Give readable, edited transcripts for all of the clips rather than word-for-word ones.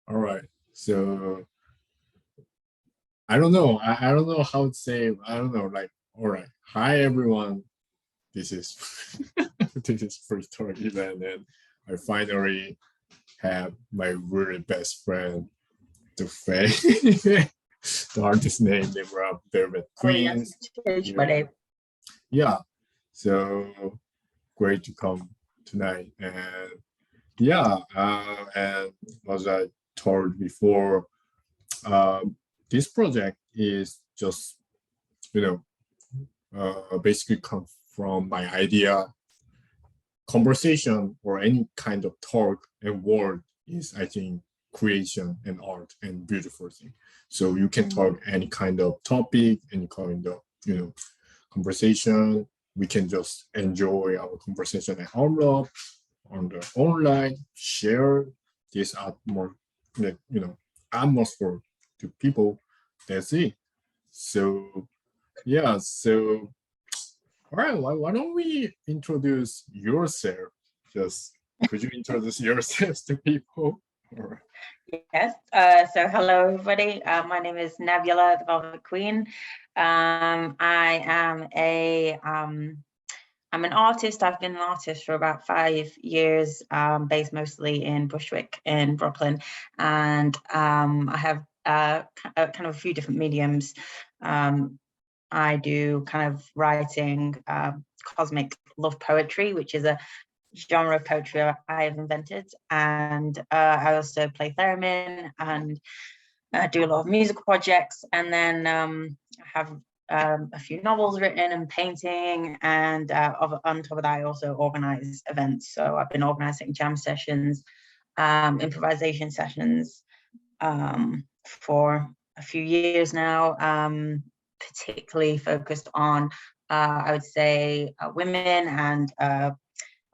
All right. So I don't know. I don't know how to say. I don't know. Like, all right. Hi everyone. This is this is first talk event, and I finally have my really best friend, the Faye, the artist name, Nebula The Velvet Oh, Queen. yes, changed my name. Yeah. So great to come tonight, and yeah, and as I told before, this project is just you basically come from my idea. Conversation or any kind of talk and word is, I think, creation and art and beautiful thing. So you can talk any kind of topic, any kind of conversation. We can just enjoy our conversation at home on the online, share this atmosphere to people. That's it. So yeah, so all right, why don't we introduce yourself? Just could you introduce yourself to people? Yes. So hello, everybody. My name is Nebula The Velvet Queen. I am I'm an artist. I've been an artist for about 5 years, based mostly in Bushwick in Brooklyn, and I have kind of a few different mediums. I do kind of writing, cosmic love poetry, which is a genre of poetry I have invented, and I also play theremin and do a lot of musical projects, and then I have a few novels written and painting, and on top of that I also organize events. So I've been organizing jam sessions, improvisation sessions for a few years now, particularly focused on I would say women and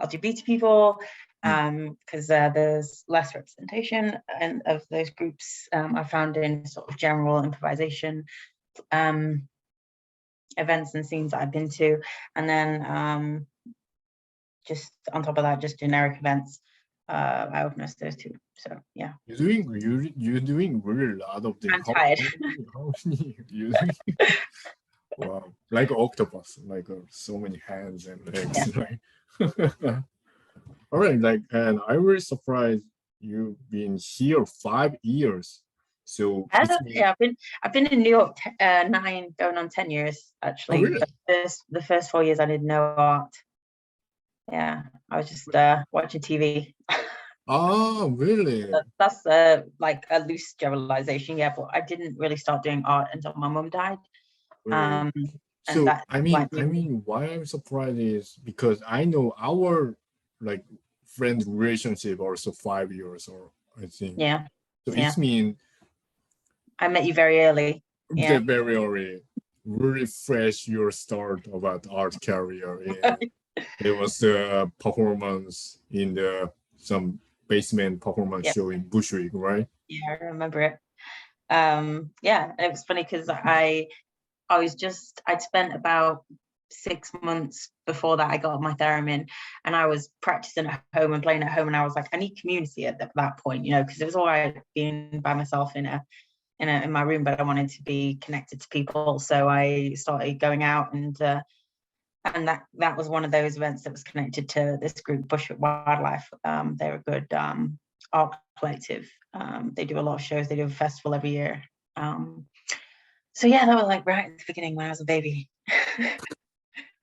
LGBT people, because there's less representation of those groups. I found in sort of general improvisation events and scenes that I've been to, and then just on top of that, just generic events. I organized those too. So yeah. You're doing really a lot of things. I'm tired. How many you doing? Wow, like octopus, like so many hands and legs. Yeah. Like all right, like, and I was surprised you've been here 5 years. So yeah, I've been in New York 9 going on 10 years actually. Oh, really? The first 4 years I did no art. Yeah, I was just watching TV. Oh, really? That's like a loose generalization, yeah, but I didn't really start doing art until my mum died. So that, I mean, why I'm surprised is because I know our like friend relationship also 5 years, or I think. Yeah. So it means I met you very early. Yeah. Very early, really fresh your start about art career. And there was a performance in some basement performance show in Bushwick, right? Yeah, I remember it. Yeah, it was funny because I'd spent about 6 months before that I got my theremin, and I was practicing at home and playing at home, and I was like, I need community at that point, because it was all right being by myself in my room, but I wanted to be connected to people. So I started going out, and that was one of those events that was connected to this group, Bushwick Wildlife. They're a good art collective. They do a lot of shows. They do a festival every year. So yeah, that was like right at the beginning when I was a baby.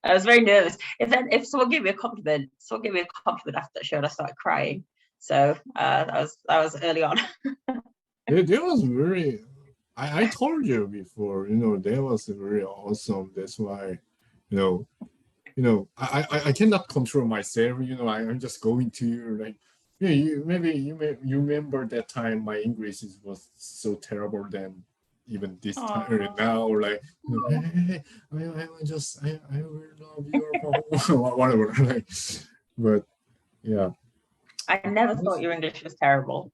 I was very nervous. If someone gave me a compliment, after that show, and I started crying. So that was early on. There was very. I told you before. That was very awesome. That's why, I cannot control myself. I'm just going to like. You remember that time my English was so terrible then. Even this time now, like, hey, I really love your whatever. Like, but yeah, I never thought your English was terrible.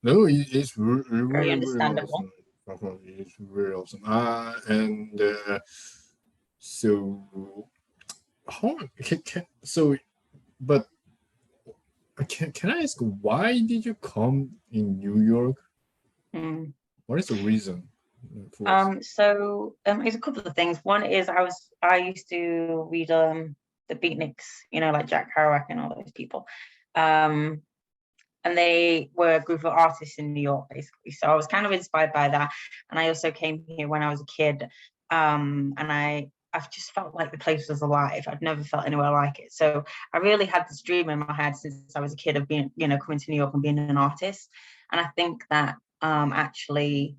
no, it's really, very understandable. Awesome. It's very awesome. And so how so, but can I ask why did you come in New York? Mm. What is the reason for us? It's a couple of things. One is I used to read the beatniks, like Jack Kerouac and all those people. And they were a group of artists in New York, basically. So I was kind of inspired by that. And I also came here when I was a kid. And I've just felt like the place was alive. I've never felt anywhere like it. So I really had this dream in my head since I was a kid of being, coming to New York and being an artist. And I think that actually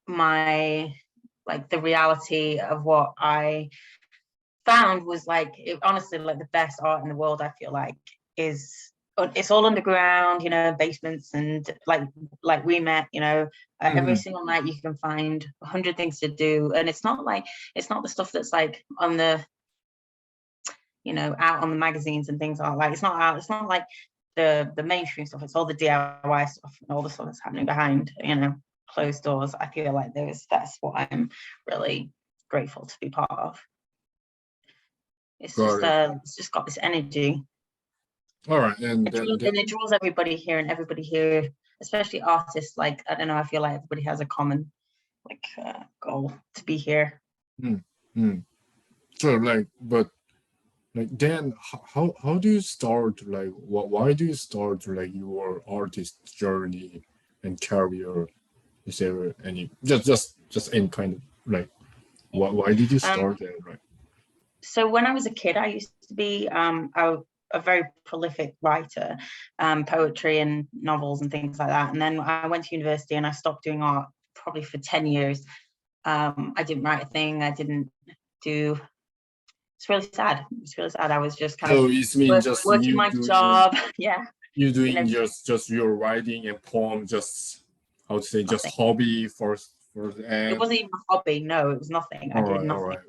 the reality of what I found was honestly like the best art in the world. I feel like is it's all underground, basements, and like we met, every single night you can find 100 things to do, and it's not the stuff that's like on the out on the magazines and things like that. It's not like the mainstream stuff. It's all the DIY stuff and all the stuff that's happening behind closed doors. I feel like that's what I'm really grateful to be part of. It's just got this energy. All right, and it draws everybody here, and everybody here, especially artists. Like, I don't know, I feel like everybody has a common goal to be here. So then how do you start? Why do you start your artist journey and career? Is there any just any kind of why did you start there? So when I was a kid, I used to be a very prolific writer, poetry and novels and things like that. And then I went to university and I stopped doing art probably for 10 years. I didn't write a thing. I didn't do. It's really sad. It's really sad. I was just kind of working my job. Yeah. You doing just your writing and poem, just I would say just hobby for it wasn't even a hobby. No, it was nothing. I did nothing. All right.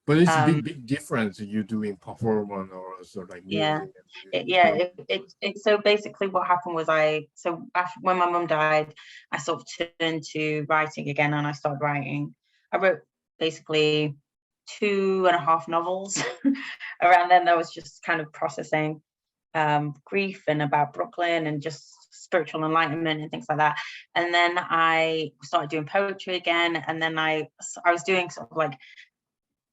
But it's a big difference. You doing performance or music. So basically what happened was when my mum died, I sort of turned to writing again, and I started writing. I wrote basically 2.5 novels. Around then I was just kind of processing grief and about Brooklyn and just spiritual enlightenment and things like that. And then I started doing poetry again, and then I was doing sort of like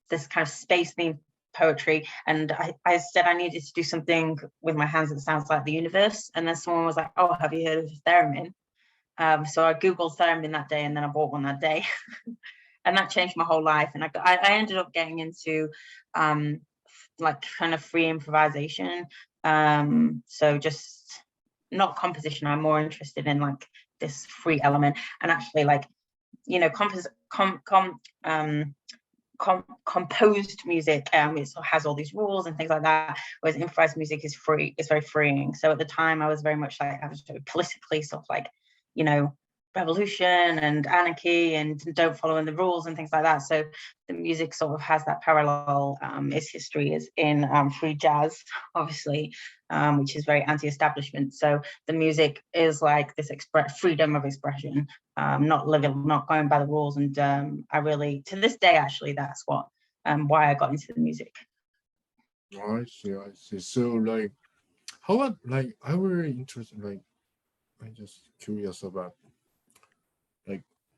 this kind of space themed poetry, and I said I needed to do something with my hands that sounds like the universe. And then someone was like, oh, have you heard of Theremin? So I googled Theremin that day, and then I bought one that day. And that changed my whole life. And I ended up getting into kind of free improvisation, so just not composition. I'm more interested in this free element, and actually composed music, it has all these rules and things like that, whereas improvised music is free. It's very freeing. So at the time I was very much I was very politically sort of revolution and anarchy and don't follow in the rules and things like that. So the music sort of has that parallel. Its history is in free jazz, obviously, which is very anti-establishment. So the music is like this freedom of expression, not going by the rules. And I really, to this day, actually, that's what why I got into the music. Oh, I see. So how about I'm very interested. I'm just curious about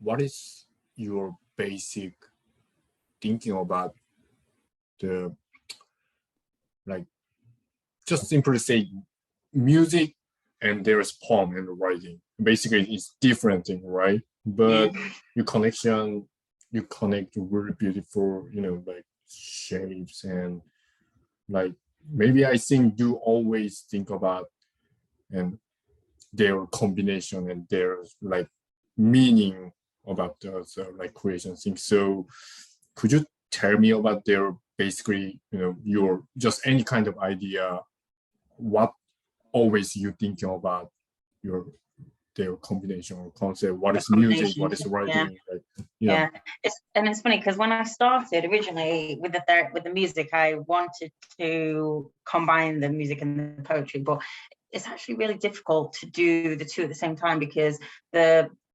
what is your basic thinking about the just simply say music and there's poem and writing. Basically it's different thing, right? But you connect really beautiful, shapes and maybe I think you always think about and their combination and their meaning about the creation things. So could you tell me about their basically your just any kind of idea, what always you thinking about their combination or concept, what is music, what is writing? It's funny because when I started originally with the music, I wanted to combine the music and the poetry, but it's actually really difficult to do the two at the same time because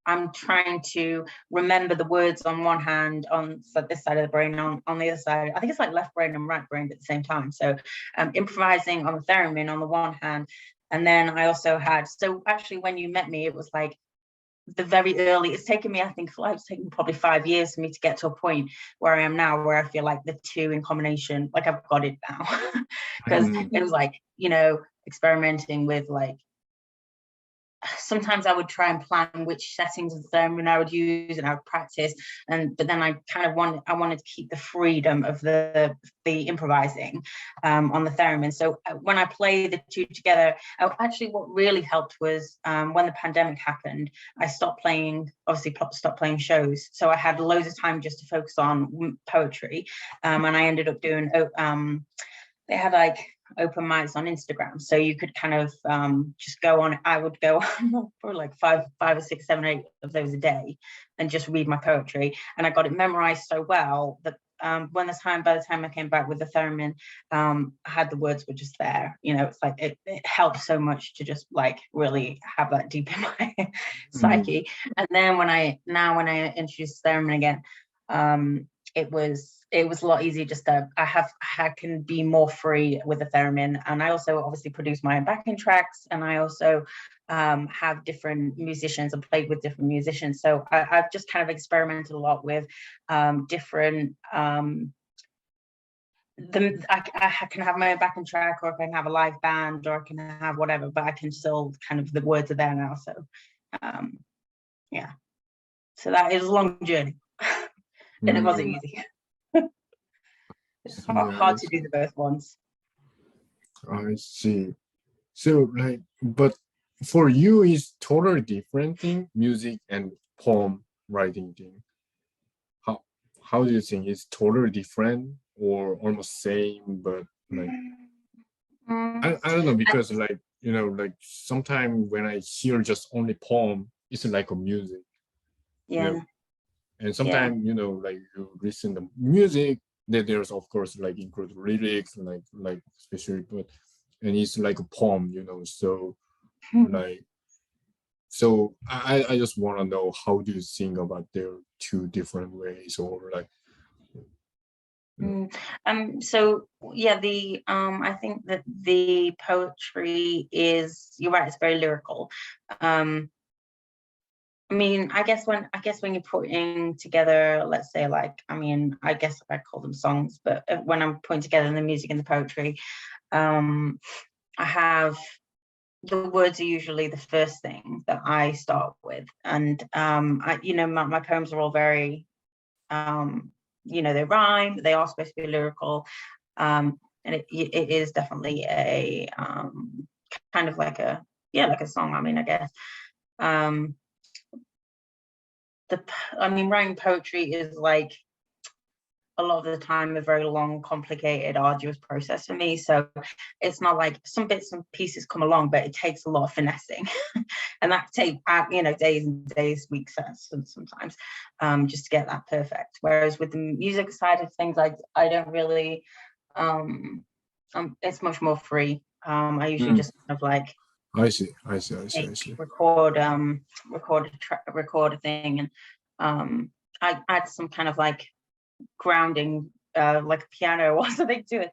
I'm trying to remember the words on one hand, on this side of the brain, on the other side. I think it's like left brain and right brain at the same time. So improvising on the theremin on the one hand. And then I also had, so actually when you met me, it was like the very early, it's taken me, I think it's taken probably 5 years for me to get to a point where I am now, where I feel like the two in combination, like I've got it now. Because it was like, you know, experimenting with like, sometimes I would try and plan which settings of the theremin I would use, and I would practice, but then I kind of wanted to keep the freedom of the improvising on the theremin. So when I play the two together, actually what really helped was when the pandemic happened, I stopped playing shows, so I had loads of time just to focus on poetry, and I ended up doing they had like open mics on Instagram, so you could kind of just go on. I would go on for like five or six, 7, 8 of those a day, and just read my poetry. And I got it memorized so well that by the time I came back with the theremin, I had the words were just there. You know, it's like it helps so much to just like really have that deep in my psyche. And then when I introduced theremin again, it was a lot easier. Just I can be more free with the theremin, and I also obviously produce my own backing tracks, and I also have different musicians and played with different musicians. So I've just kind of experimented a lot with different. I can have my own backing track, or I can have a live band, or I can have whatever, but I can still kind of, the words are there now. So yeah, so that is a long journey. And it wasn't easy. It's hard to do the both ones. I see. So like, but for you, it's totally different thing, music and poem writing thing. How do you think it's totally different or almost same, but like I don't know, because like, you know, like sometimes when I hear just only poem, it's like a music. Yeah. You know? And sometimes, you know, like you listen to music, that there's of course like include lyrics, like especially, but and it's like a poem, you know. So like, so I just want to know, how do you think about their two different ways, or like. So yeah, I think that the poetry is, you're right, it's very lyrical. I mean, I guess when you're putting together, let's say like, I mean, I guess I call them songs, but when I'm putting together the music and the poetry, I have, the words are usually the first thing that I start with. And my poems are all very, they rhyme, they are supposed to be lyrical. And it is definitely a kind of like a song, I mean, I guess. Writing poetry is like, a lot of the time, a very long, complicated, arduous process for me. So it's not like some bits and pieces come along, but it takes a lot of finessing. And that take days and days, weeks sometimes, just to get that perfect. Whereas with the music side of things, I don't really, it's much more free. I usually just kind of like, I see. record a thing, and I add some kind of like grounding, like a piano or something to it,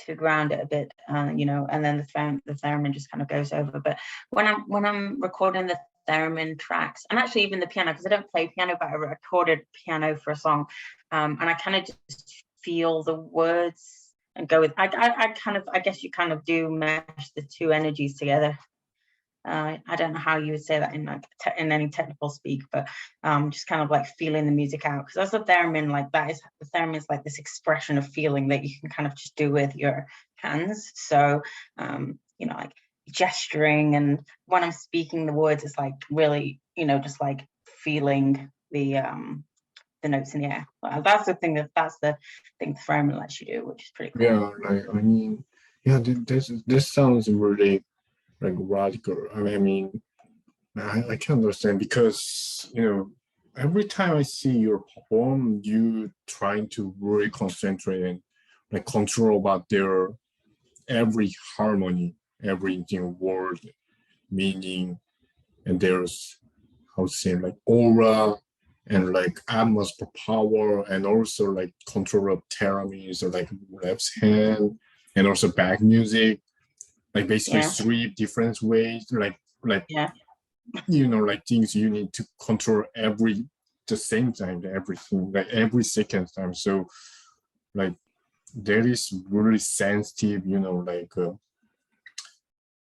to ground it a bit, and then the theremin just kind of goes over. But when I'm recording the theremin tracks, and actually even the piano, because I don't play piano, but I recorded piano for a song, and I kind of just feel the words and go with. I guess you kind of do mesh the two energies together. I don't know how you would say that in like in any technical speak, but just kind of like feeling the music out, because that's the theremin. Like the theremin is like this expression of feeling that you can kind of just do with your hands. So like gesturing, and when I'm speaking the words, it's like really just like feeling the notes in the air. That's the thing the theremin lets you do, which is pretty cool. Yeah, like I mean, yeah, this sounds really like radical. I mean, I can understand, because every time I see your poem, you trying to really concentrate and like control about their every harmony, every word, meaning, and there's, how to say, like aura and like atmosphere power, and also like control of theremin, so like left hand, and also back music, like basically 3 different ways, like yeah. like things you need to control the same time, everything, like every second time. So like there is really sensitive,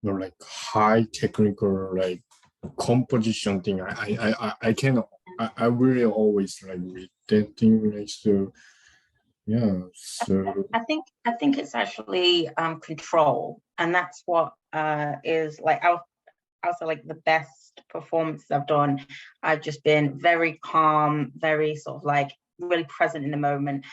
like high technical, like composition thing. I really always like with that thing. Like, so yeah. So I think it's actually control, and that's what is like also like the best performances I've done. I've just been very calm, very sort of like really present in the moment,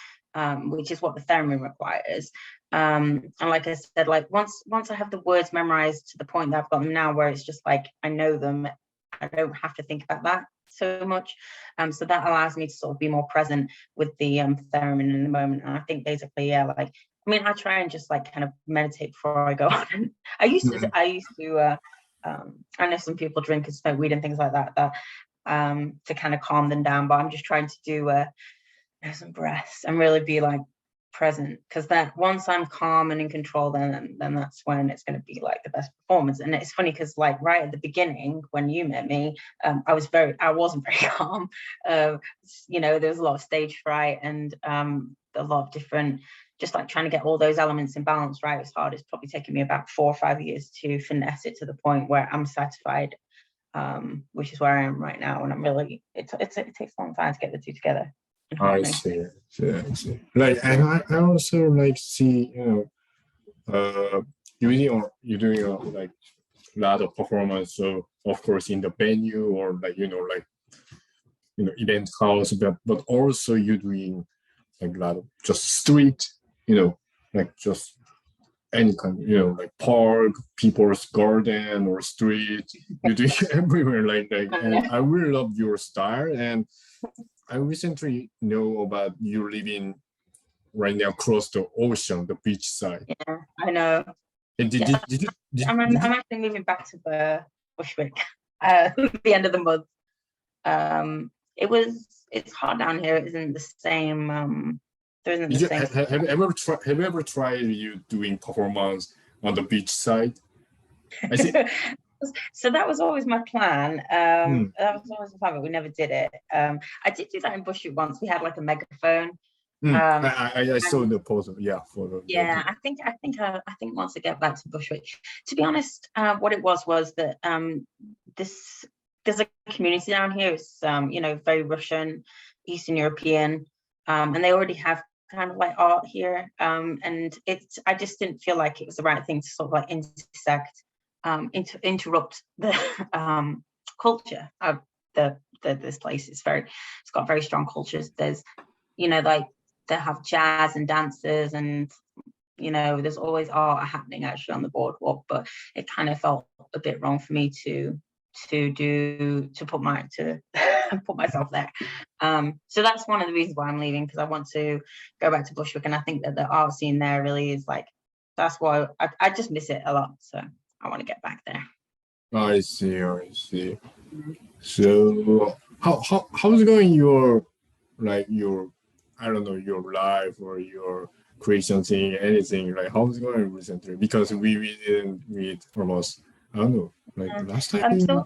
which is what the theremin requires. And like I said, like once I have the words memorized to the point that I've got them now, where it's just like I know them, I don't have to think about that so much. So that allows me to sort of be more present with the theremin in the moment. And I think basically, yeah, like I mean, I try and just like kind of meditate before I go on. I used to I know some people drink and smoke weed and things like that to kind of calm them down, but I'm just trying to do some breaths and really be like present, because that once I'm calm and in control, then that's when it's going to be like the best performance. And it's funny because like right at the beginning when you met me, I wasn't very calm. There was a lot of stage fright and a lot of different, just like trying to get all those elements in balance right was hard. It's probably taken me about 4 or 5 years to finesse it to the point where I'm satisfied, which is where I am right now. And I'm really, it takes a long time to get the two together. I see. Like, and I also like see, you're doing like a lot of performance. So of course in the venue or like event house, but also you're doing like a lot of just street, like just any kind, like park, people's garden or street. You do it everywhere, and I really love your style. And I recently know about you living right now across the ocean, the beach side. Yeah, I know. And I'm actually moving back to Bushwick the end of the month. It's hot down here. It isn't the same. There isn't the same. Have you ever tried you doing performance on the beach side? I see. So that was always my plan. That was always the plan, but we never did it. I did do that in Bushwick once. We had like a megaphone. I saw the post. Yeah, I think once I get back to Bushwick, to be honest, what it was that there's a community down here. It's very Russian, Eastern European, and they already have kind of like art here. And I just didn't feel like it was the right thing to sort of like intersect, interrupt the culture of this place. It's got very strong cultures. There's like they have jazz and dances, and there's always art happening actually on the boardwalk, but it kind of felt a bit wrong for me to put myself there. So that's one of the reasons why I'm leaving, because I want to go back to Bushwick, and I think that the art scene there really is like, that's why I just miss it a lot, so I want to get back there. I see. So how's going your I don't know, your life or your creation thing, anything, like how's it going recently? Because we didn't meet almost, I don't know, like last time. So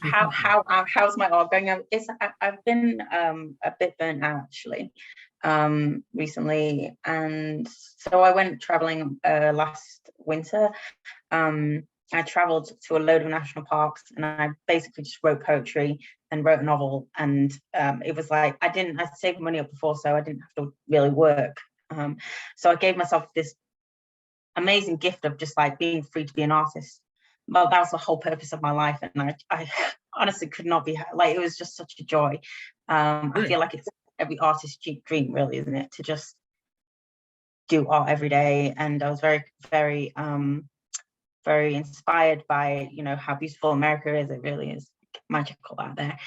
how's my art going? I've been a bit burnt out actually recently, and so I went traveling last winter. I traveled to a load of national parks, and I basically just wrote poetry and wrote a novel. And it was like I saved money up before, so I didn't have to really work. So I gave myself this amazing gift of just like being free to be an artist. Well, that was the whole purpose of my life, and I honestly could not be like, it was just such a joy. I feel like it's every artist's dream, really, isn't it, to just do art every day. And I was very, very very inspired by how beautiful America is. It really is magical out there.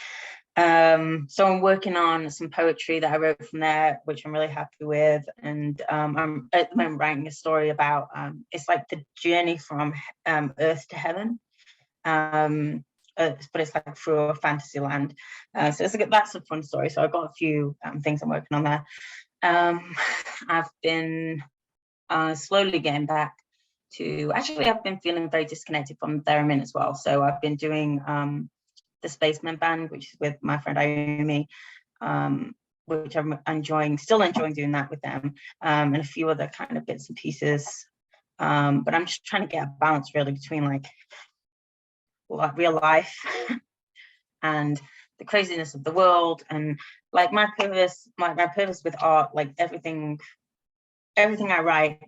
So I'm working on some poetry that I wrote from there, which I'm really happy with. And I'm at the moment writing a story about it's like the journey from Earth to heaven, but it's like through a fantasy land. So that's a fun story. So I've got a few things I'm working on there. I've been slowly getting back to, actually I've been feeling very disconnected from Theremin as well. So I've been doing Spaceman Band, which is with my friend Ayumi, which I'm still enjoying doing that with them, and a few other kind of bits and pieces. But I'm just trying to get a balance really between like real life and the craziness of the world, and like my purpose with art, like everything I write,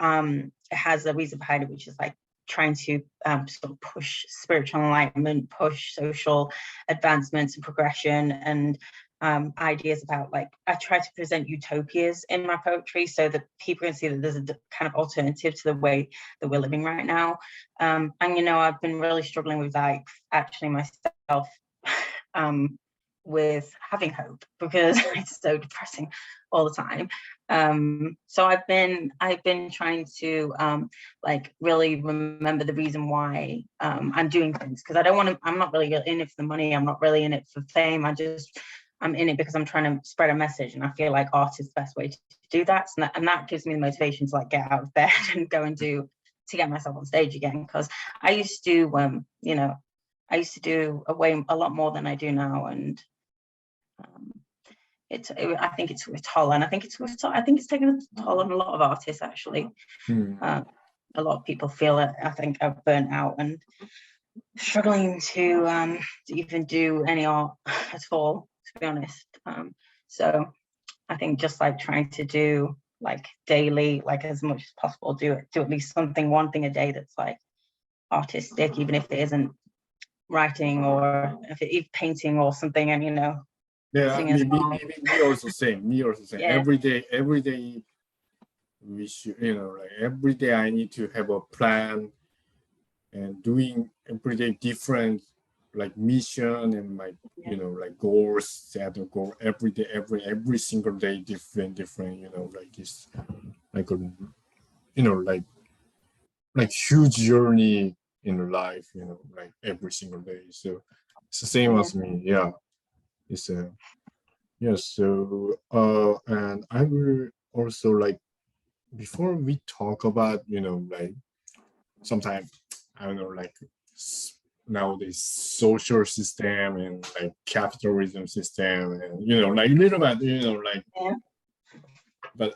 it has a reason behind it, which is like trying to sort of push spiritual enlightenment, push social advancements and progression, and ideas about, like, I try to present utopias in my poetry so that people can see that there's a kind of alternative to the way that we're living right now. And I've been really struggling with like actually myself with having hope, because it's so depressing all the time. So I've been trying to like really remember the reason why I'm doing things, because I'm not really in it for the money, I'm not really in it for fame, I'm in it because I'm trying to spread a message, and I feel like art is the best way to do that. And that gives me the motivation to like get out of bed and go and to get myself on stage again, because I used to do a lot more than I do now, and I think it's a toll, and I think it's taken a toll on a lot of artists actually. A lot of people feel it. I think are burnt out and struggling to even do any art at all, to be honest. So I think just like trying to do like daily, like as much as possible, do at least one thing a day that's like artistic, even if it isn't writing, or if it is painting or something, and Yeah, singing a song. me also same. Yeah. Every day we should, like every day I need to have a plan, and doing every day different like mission, and my like goals, set a goal every day, every single day different, like this, like a like huge journey in life, like every single day. So it's the same as me. Yeah, it's a so and I will also like, before we talk about like sometimes, I don't know, like nowadays social system and like capitalism system, and like a little bit, like but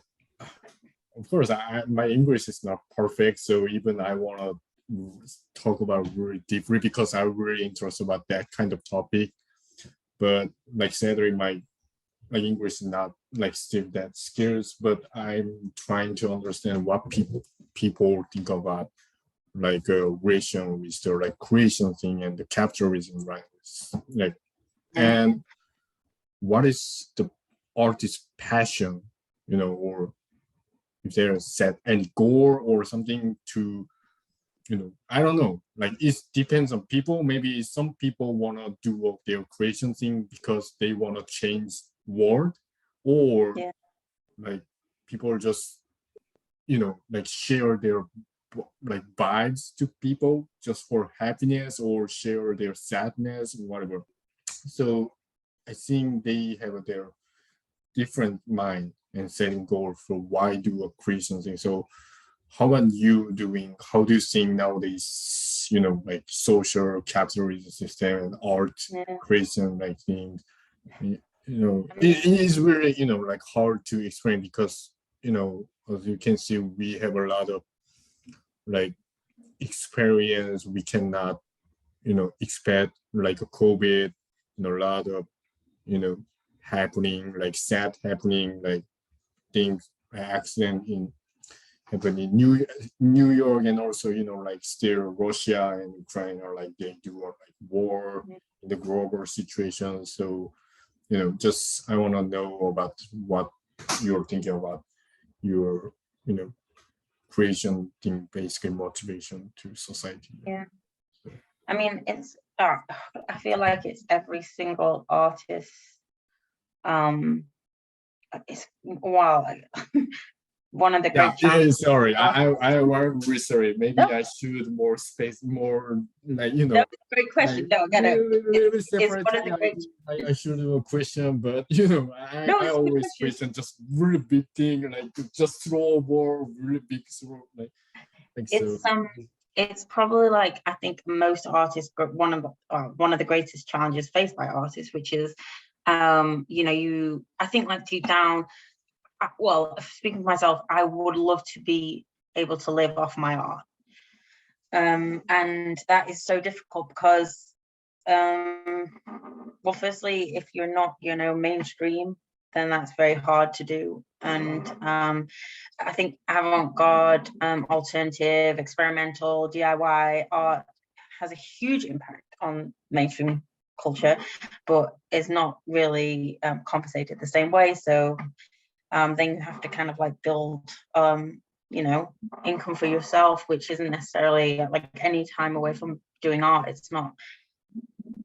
of course my English is not perfect, so even I want to talk about really deeply, because I'm really interested about that kind of topic. But like sadly, my English is not like still that skills, but I'm trying to understand what people think about like relation with the like creation thing and the capitalism, right? Like, and what is the artist's passion, or if there's set any goal or something to, I don't know, like it depends on people. Maybe some people want to do their creation thing because they want to change world, or like people just like share their like vibes to people just for happiness, or share their sadness, whatever. So I think they have their different mind and setting goal for why do a creation thing. So how are you doing? How do you think nowadays, like social capitalism system and art creation like things? It is really, like hard to explain, because, as you can see, we have a lot of like experience. We cannot, expect like a COVID, a lot of, happening, like sad happening, like things, accident happening in New York, and also, like still Russia and Ukraine are like they do like war in the global situation. So, just I want to know about what you're thinking about your, creation thing, basically motivation to society. Yeah. I mean, I feel like it's every single artist. It's one of the great challenges. Sorry, I want sorry. Maybe I should more space, more like That's a great question. Like, no, get it. It's one of the great. I should do a question, but I always question just really big thing, like just throw a ball, really big throw, like it's so. it's probably like, I think most artists, one of the greatest challenges faced by artists, which is, I think like deep down, well, speaking for myself, I would love to be able to live off my art. And that is so difficult because, well, firstly, if you're not, mainstream, then that's very hard to do. And I think avant-garde, alternative, experimental, DIY art has a huge impact on mainstream culture, but is not really compensated the same way. So then you have to kind of like build income for yourself, which isn't necessarily like any time away from doing art. It's not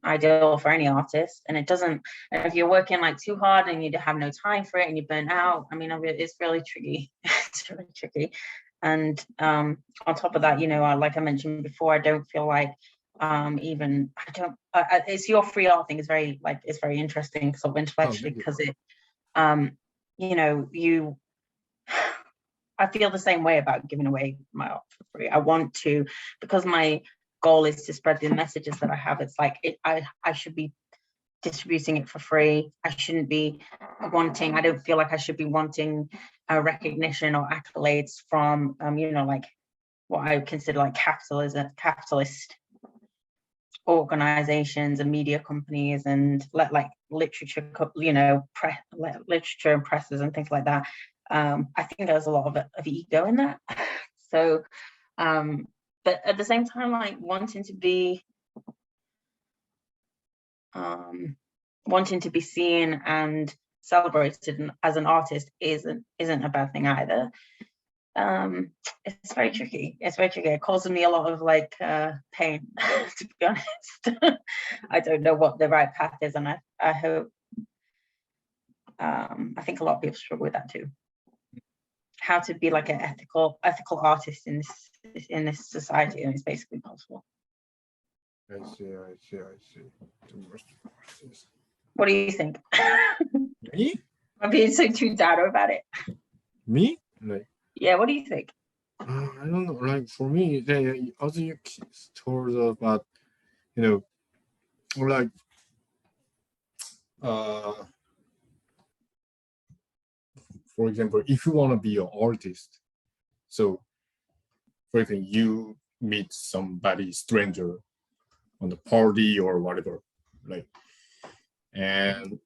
ideal for any artist, and if you're working like too hard and you have no time for it and you burn out, I mean, it's really tricky. It's really tricky. And on top of that, like I mentioned before, I don't feel like it's your free art thing is very it's very interesting sort of intellectually, because it I feel the same way about giving away my art for free. I want to, because my goal is to spread the messages that I have. It's like I should be distributing it for free. I shouldn't be wanting, I don't feel like I should be wanting recognition or accolades from, like what I consider like capitalist organizations and media companies and like literature, literature and presses and things like that. I think there's a lot of ego in that. So, but at the same time, like wanting to be seen and celebrated as an artist isn't a bad thing either. It's very tricky. It causes me a lot of pain, to be honest. I don't know what the right path is, and I hope. I think a lot of people struggle with that too. How to be like an ethical artist in this society, and it's basically possible. I see. What do you think? Me? I'm being so too data about it. Me? Yeah, what do you think? I don't know. Like for me, as you told about, like for example, if you want to be an artist, so for example, you meet somebody stranger on the party or whatever, and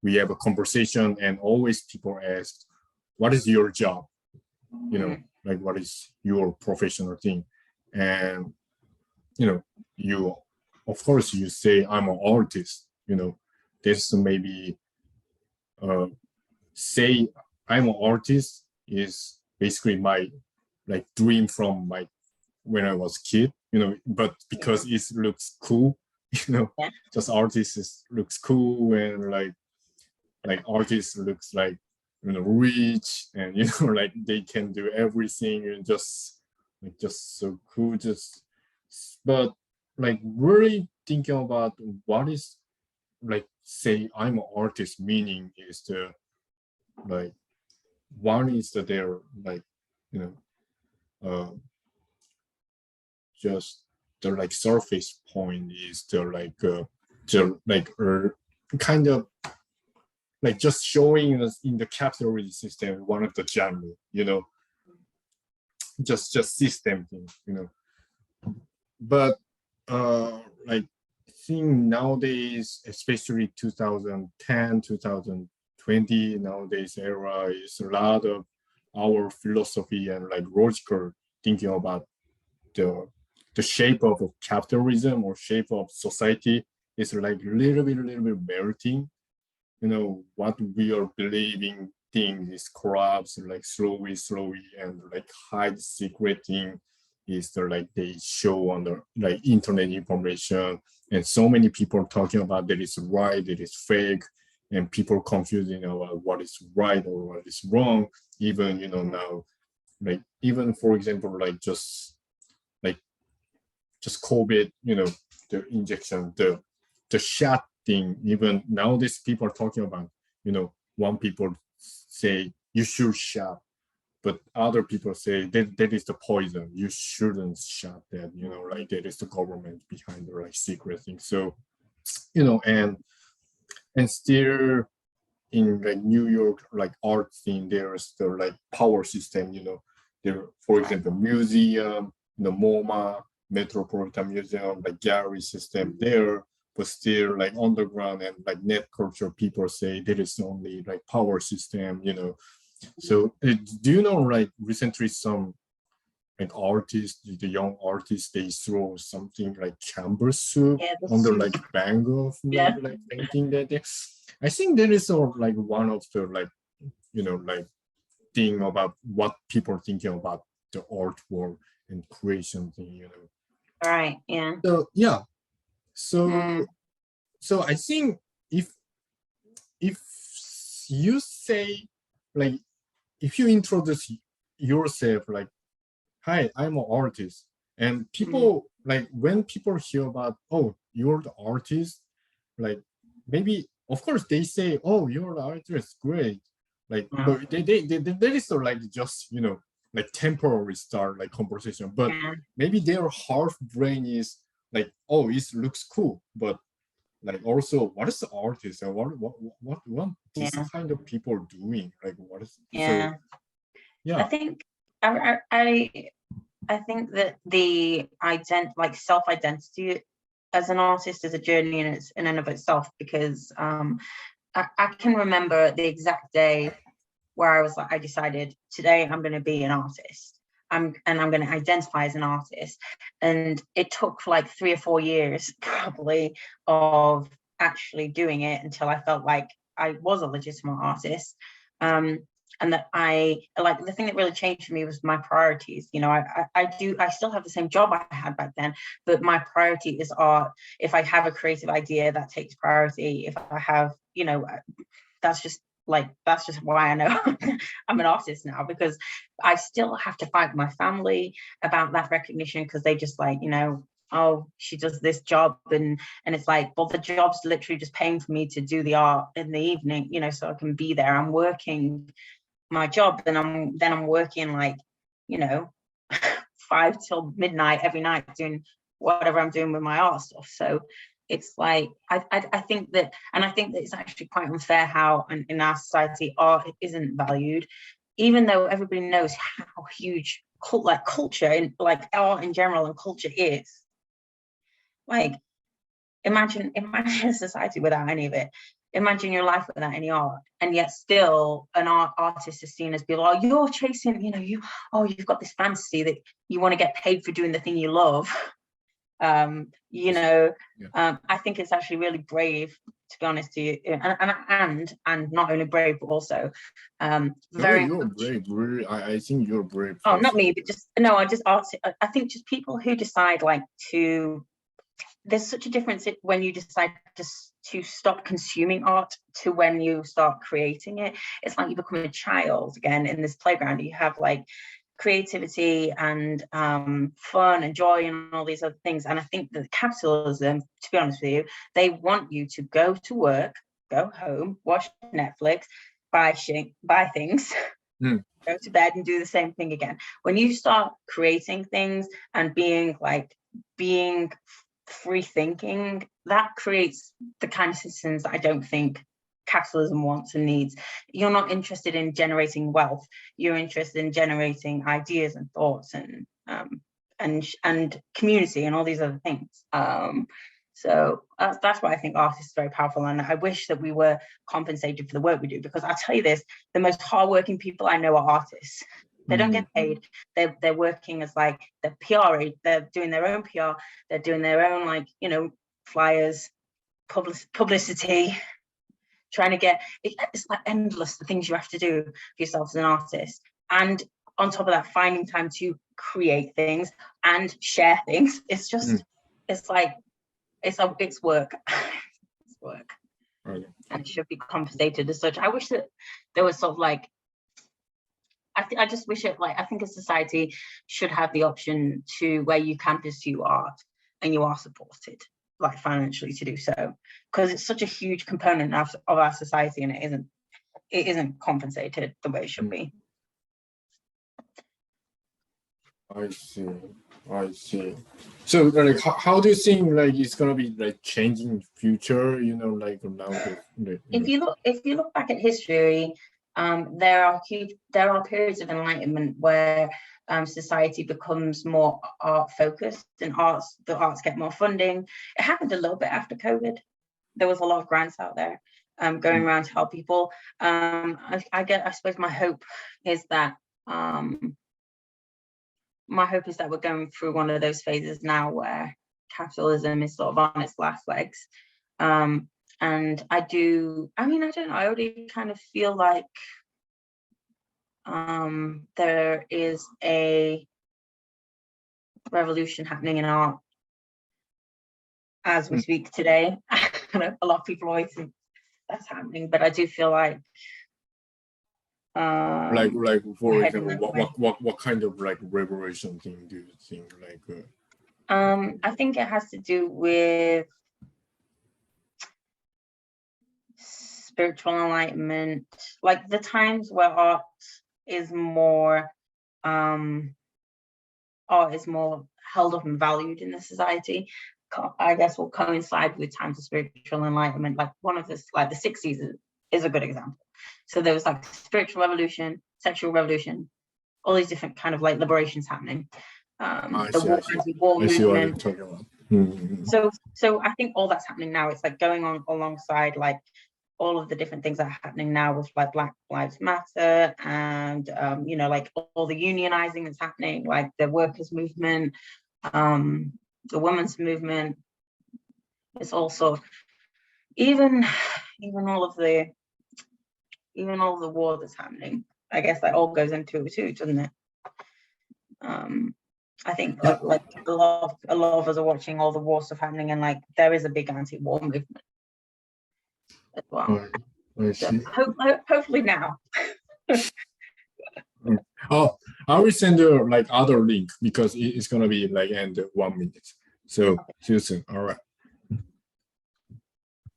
we have a conversation, and always people ask, what is your job? Like what is your professional thing? And you of course you say I'm an artist. This maybe say I'm an artist is basically my dream from when I was a kid, but because it looks cool, just artist looks cool, and like artist looks like rich, and like they can do everything, and just so cool, but really thinking about what is say I'm an artist meaning is one is that they're just the surface point is kind of just showing us in the capitalist system one of the genre, just system thing, but I think nowadays, especially 2010, 2020, nowadays era is a lot of our philosophy and logical thinking about the shape of capitalism or shape of society is little bit melting. What we are believing thing is corrupts slowly, and hide secret thing is they show on the internet information, and so many people talking about that is right, that is fake, and people confusing about what is right or what is wrong. Even now, even for example, just COVID, the injection, the shot thing. Even nowadays, people are talking about, one people say you should shot, but other people say that is the poison. You shouldn't shut that, like that is the government behind the like secret thing. So, and still in like New York, like art scene, there's the like power system, there, for example, museum, the MoMA, Metropolitan Museum, like gallery system there, but still like underground and like net culture, people say there is only like power system, So do you know, like recently some like artists, the young artists, they throw something like chamber soup on the like Van Gogh like painting that they, I think that is like one of the like, like thing about what people are thinking about the art world and creation thing, Right, yeah. So yeah. So I think if you say, like, if you introduce yourself like, hi, I'm an artist, and people like when people hear about, oh, you're the artist, like maybe of course they say, oh, you're the artist, great, like, but they is like just like temporary start like conversation, but maybe their half brain is like, oh, it looks cool, but like also what is the artist and what this kind of people are doing, like what is so yeah. I think I think that the self-identity as an artist is a journey in and of itself, because I can remember the exact day where I was like, I decided today I'm going to be an artist. I'm going to identify as an artist. And it took like 3 or 4 years probably of actually doing it until I felt like I was a legitimate artist. And that I like, the thing that really changed for me was my priorities. I still have the same job I had back then, but my priority is art. If I have a creative idea, that takes priority. If I have, that's just why I know I'm an artist now, because I still have to fight with my family about that recognition, because they just like, oh, she does this job, and it's like, well, the job's literally just paying for me to do the art in the evening, so I can be there. I'm working my job, then I'm working like 5 till midnight every night doing whatever I'm doing with my art stuff. So it's like I think that, and I think that it's actually quite unfair how in our society art isn't valued, even though everybody knows how huge culture and like art in general and culture is. Like imagine a society without any of it. Imagine your life without any art, and yet still an artist is seen as being, oh, you're chasing, you've got this fantasy that you want to get paid for doing the thing you love. I think it's actually really brave, to be honest to you, and not only brave but also very. You're brave. Really, I think you're brave. Oh, not me, but just no. I think just people who decide like to. There's such a difference when you decide to stop consuming art to when you start creating it. It's like you become a child again in this playground. You have like creativity and fun and joy and all these other things. And I think that capitalism, to be honest with you, they want you to go to work, go home, watch Netflix, buy things, go to bed and do the same thing again. When you start creating things and being free thinking, that creates the kind of citizens that I don't think capitalism wants and needs. You're not interested in generating wealth. You're interested in generating ideas and thoughts and community and all these other things. So that's why I think art is very powerful, and I wish that we were compensated for the work we do, because I'll tell you this, the most hardworking people I know are artists. They don't get paid. They're working as like the PR. They're doing their own PR. They're doing their own flyers, publicity, trying to get. It's like endless the things you have to do for yourself as an artist. And on top of that, finding time to create things and share things. It's just it's like it's work. It's work. Right. And it should be compensated as such. I wish that there was sort of like. I just wish it I think a society should have the option to where you can pursue art and you are supported financially to do so, because it's such a huge component of our society, and it isn't compensated the way it should be. I see. I see. So like how do you think like it's gonna be like changing future, you know, like now the If you look back at history, there are periods of enlightenment where society becomes more art focused and the arts get more funding. It happened a little bit after COVID. There was a lot of grants out there going around to help people. I suppose my hope is that we're going through one of those phases now where capitalism is sort of on its last legs. And I don't know, I already kind of feel like there is a revolution happening in art as we speak today. A lot of people always think that's happening, but I do feel like like for we're heading example, that way. what kind of like revolution thing do you think like I think it has to do with spiritual enlightenment, like the times where art is more held up and valued in the society, I guess will coincide with times of spiritual enlightenment. Like one of this, like the 60s is a good example. So there was like spiritual revolution, sexual revolution, all these different kind of like liberations happening. The anti-war I see what you're movement. talking about. So I think all that's happening now. It's like going on alongside like all of the different things that are happening now with like Black Lives Matter and you know, like all the unionizing that's happening, like the workers' movement, the women's movement. It's also even all of the war that's happening. I guess that all goes into it too, doesn't it? I think like a lot of us are watching all the war stuff happening, and like there is a big anti-war movement as well. I see. So hopefully now. Oh, I will send you like other link because it's gonna be like end 1 minute. So see you soon. All right.